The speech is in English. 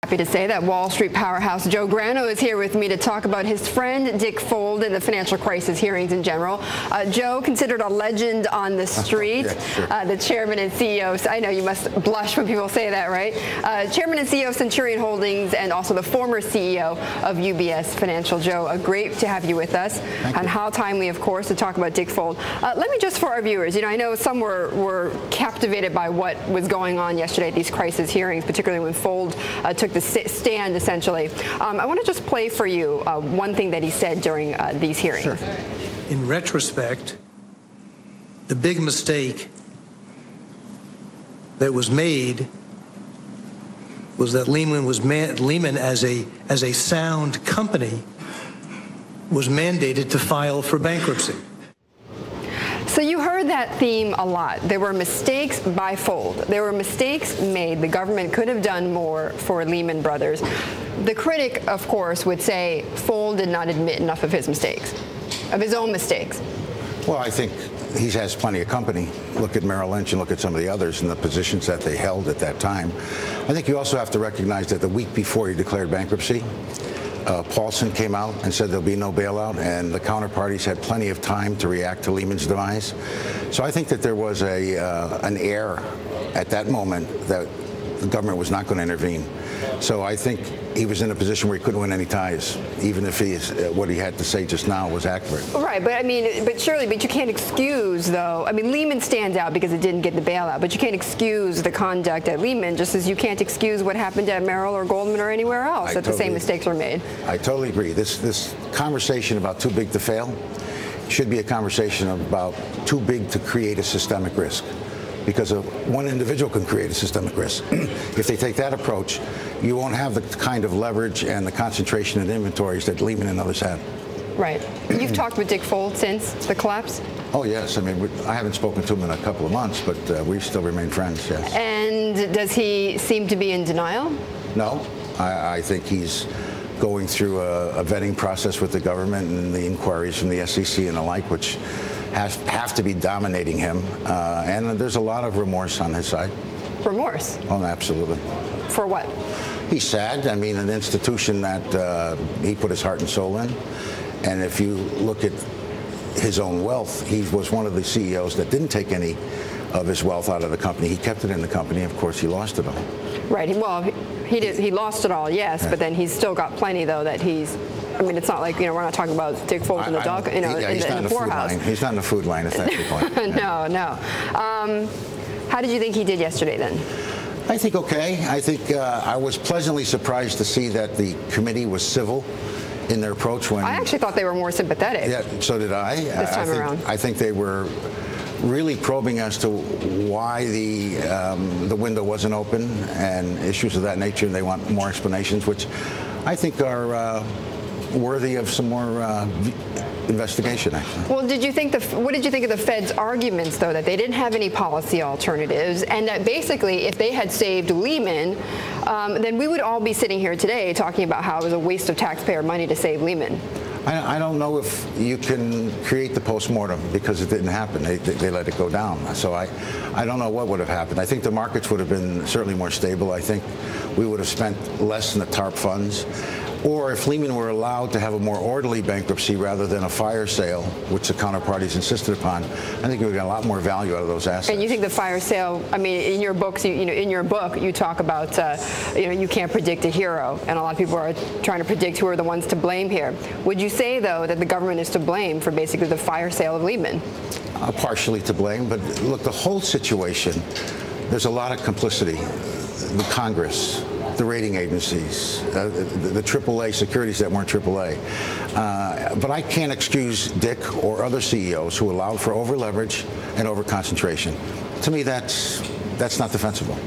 Happy to say that Wall Street powerhouse Joe Grano is here with me to talk about his friend Dick Fuld and the financial crisis hearings in general. Joe, considered a legend on the street, yeah, sure. The chairman and CEO, I know you must blush when people say that, right? Chairman and CEO of Centurion Holdings and also the former CEO of UBS Financial. Joe, great to have you with us. And how timely, of course, to talk about Dick Fuld. Let me just, for our viewers, I know some were captivated by what was going on yesterday at these crisis hearings, particularly when Fuld took the stand, essentially. I want to just play for you one thing that he said during these hearings. Sure. In retrospect, the big mistake that was made was that Lehman as a sound company was mandated to file for bankruptcy. So you heard that theme a lot. There were mistakes by Fuld. There were mistakes made. The government could have done more for Lehman Brothers. The critic, of course, would say Fuld did not admit enough of his mistakes, of his own mistakes. Well, I think he has plenty of company. Look at Merrill Lynch and look at some of the others and the positions that they held at that time. I think you also have to recognize that the week before he declared bankruptcy, Paulson came out and said there'll be no bailout, and the counterparties had plenty of time to react to Lehman's demise. So I think that there was an error at that moment that the government was not going to intervene. So I think he was in a position where he couldn't win any ties, even if what he had to say just now was accurate. Right, but I mean, but you can't excuse, though. I mean, Lehman stands out because it didn't get the bailout, but you can't excuse the conduct at Lehman, just as you can't excuse what happened at Merrill or Goldman or anywhere else that the same mistakes were made. I totally agree. This conversation about too big to fail should be a conversation about too big to create a systemic risk, because one individual can create a systemic risk. If they take that approach, you won't have the kind of leverage and the concentration in inventories that Lehman and others had. Right. You've talked with Dick Fuld since the collapse? Oh, yes. I mean, I haven't spoken to him in a couple of months, but we still remain friends, yes. And does he seem to be in denial? No. I think he's going through a vetting process with the government and the inquiries from the SEC and the like, which have to be dominating him. And there's a lot of remorse on his side. Remorse? Oh, absolutely. For what? He's sad. I mean, an institution that he put his heart and soul in. And if you look at his own wealth, he was one of the CEOs that didn't take any of his wealth out of the company. He kept it in the company. Of course, he lost it all. Right. Well, he lost it all, yes, yeah. But then he's still got plenty, though, that he's. I mean, it's not like, we're not talking about Dick Fuld in the dog, in the poorhouse. He's not in the food line, if that's the point. No, no. How did you think he did yesterday, then? I think okay. I think I was pleasantly surprised to see that the committee was civil in their approach. When I actually thought they were more sympathetic. Yeah, so did I. This time around. I think they were really probing as to why the window wasn't open and issues of that nature, and they want more explanations, which I think are worthy of some more investigation, actually. Well, what did you think of the Fed's arguments, though, that they didn't have any policy alternatives, and that basically, if they had saved Lehman, then we would all be sitting here today talking about how it was a waste of taxpayer money to save Lehman? I don't know if you can create the postmortem, because it didn't happen. They let it go down. So I don't know what would have happened. I think the markets would have been certainly more stable. I think we would have spent less in the TARP funds. Or if Lehman were allowed to have a more orderly bankruptcy rather than a fire sale, which the counterparties insisted upon, I think we would get a lot more value out of those assets. And you think the fire sale? I mean, in your books, in your book, you talk about you can't predict a hero, and a lot of people are trying to predict who are the ones to blame here. Would you say, though, that the government is to blame for basically the fire sale of Lehman? Partially to blame, but look, the whole situation, there's a lot of complicity. The Congress, the rating agencies, the AAA securities that weren't AAA. But I can't excuse Dick or other CEOs who allowed for over-leverage and over-concentration. To me, that's not defensible.